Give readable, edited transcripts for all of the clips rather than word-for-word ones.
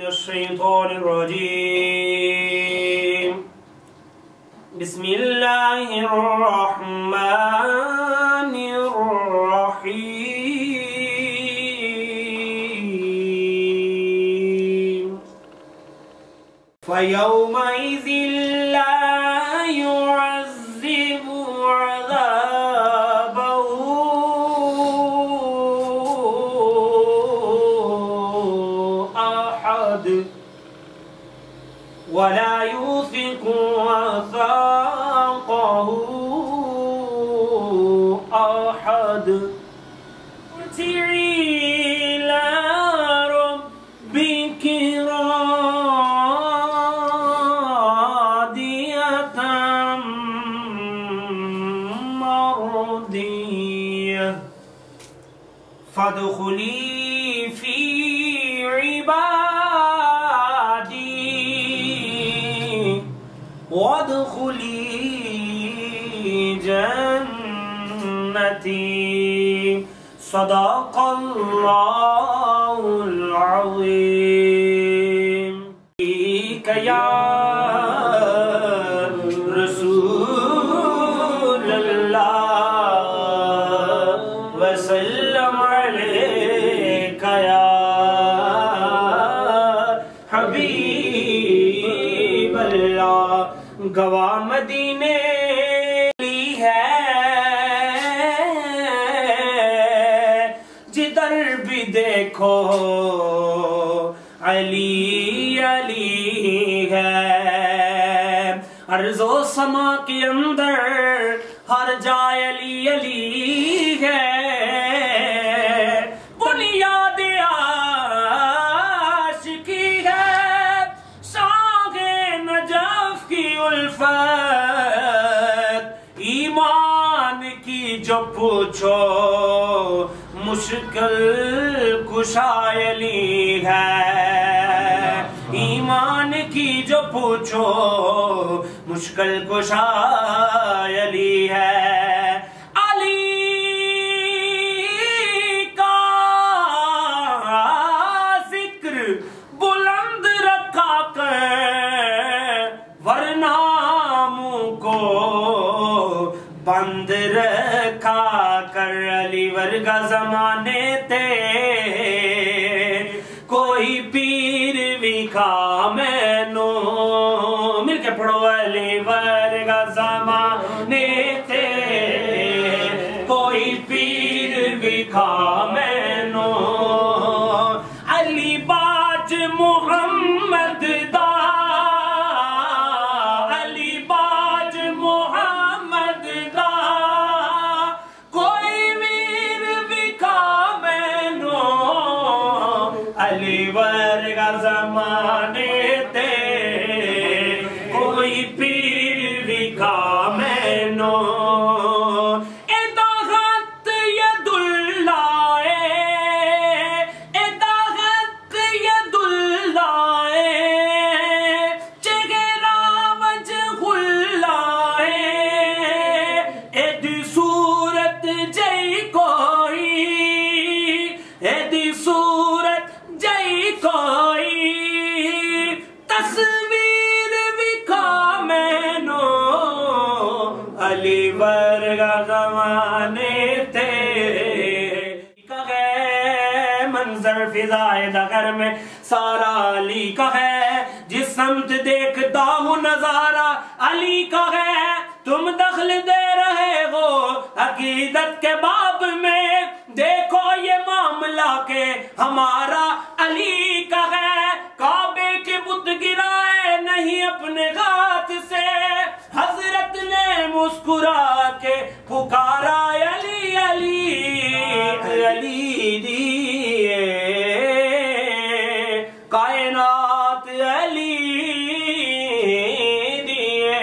मिनश्शैतानिर्रजीम। बिस्मिल्लाहिर्रहमानिर्रहीम। फयौमइज़िन ला युअज़्ज़िबु अज़ाबहु अहद वला यूसिकु वसाक़हु अहद। इरजिई इला रब्बिकी रादियतम मर्दिय्यह फदखुली फी इबादी वदखुली जन्नती। सदाक़ल्लाहुल अज़ीम। या रसूलल्लाह वसल्लम अलैका या हबीबल्लाह। गवाह मदीने ली है जिधर भी देखो अली अली है। अर्ज़ो समा के अंदर हर जाए अली अली है। बुनियाद आशिकी है शागे नजफ की उल्फत। ईमान की जो पूछो मुश्किल कुशाय अली है। ईमान की जो पूछो मुश्किल कुशाय अली है। अली का जिक्र बुलंद रखा कर वरना मुंह को बंद रखा कर। अली वर्गा जमाने ते कोई पीर विखा मैनो। मिलके पढ़ो। अली वर्गा जमाने ते कोई पीर विखा मैनो। अली बाज मुहम्मद दा अली बाज मुहम्मद दा कोई वीर विखा मैनो। अली वर्गा जमाने ते कोई पीर विखा मैनो। अली वर्गा जमाने ते मंजर फिजाए दगर में सारा अली का है। जिस समत देखता हूँ नजारा अली का है। तुम दखल दे रहे हो अकीदत के बाब में। देखो ये मामला के हमारा अली का है। काबे के बुत गिराए नहीं अपने हाथ से। हजरत ने मुस्कुरा के पुकारा अली अली अली दिए कायनात अली दिए।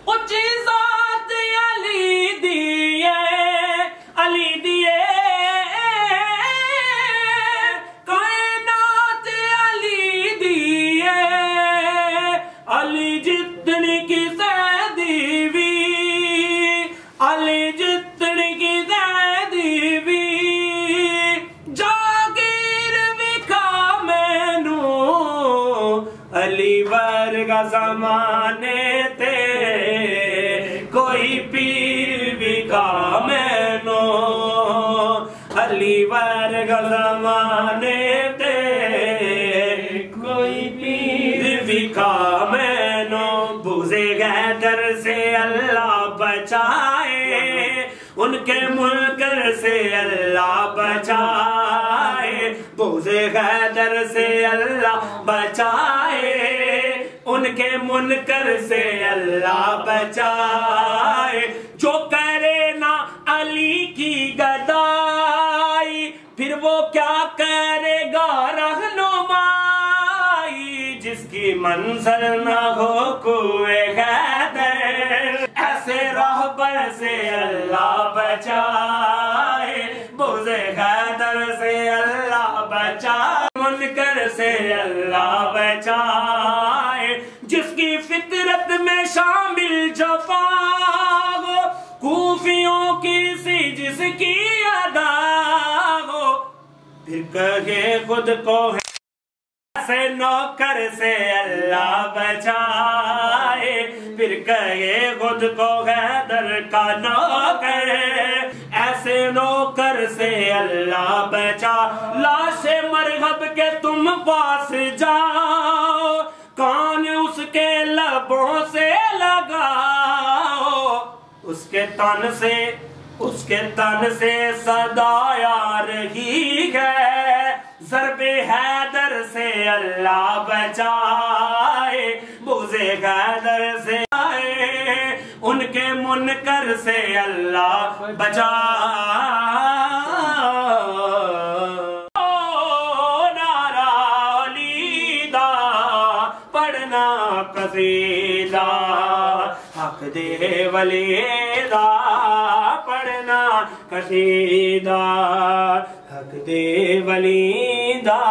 ऊंची जात अली दिए अली दिए कायनात अली दिए। अली जितनी की सैदीवी अली वर्ग ज़माने ते कोई पीर भी कामैनो, अली वर्ग ज़माने ते कोई पीर भी कामैनो। बुज़े गैदर से अल्लाह बचाए, उनके मुनकर से अल्लाह बचाए। बुज़े गैदर से अल्लाह बचाए, उनके मुनकर से अल्लाह बचाए। जो करे ना अली की गदाई, फिर वो क्या करेगा रहनुमाई। जिसकी मंज़िल ना हो कुए गैदर, ऐसे राहबर से अल्लाह बचाए। बुज़े गैदर से अल्लाह बचाए, मुनकर से अल्लाह बचाए। जिसकी फितरत में शामिल जफा हो, कूफियों की सी जिसकी अदा हो, फिर कहे खुद को से नौकर से अल्लाह बचाए। फिर कहे खुद को गैदर का नौकर, ऐसे नौकर से अल्लाह बचा। लाशे मरहब के तुम पास जाओ, कान उसके लबों से लगाओ। उसके तन से सदा आ रही है, ज़रबे हैदर से अल्लाह बचाए। बुज़े गैदर से आए, उनके मुनकर से अल्लाह बचाए। नारा अली दा पढ़ना कसीदा, हक दे वली दा पढ़ना कसीदा, हक दे वली दा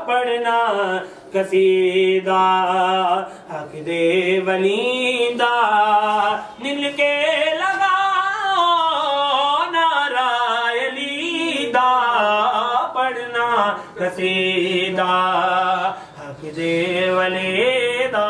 पढ़ना कसीदा, हक दे वली दा नील के लगाओ। नारा अली दा पढ़ना कसीदा, हक दे वली दा।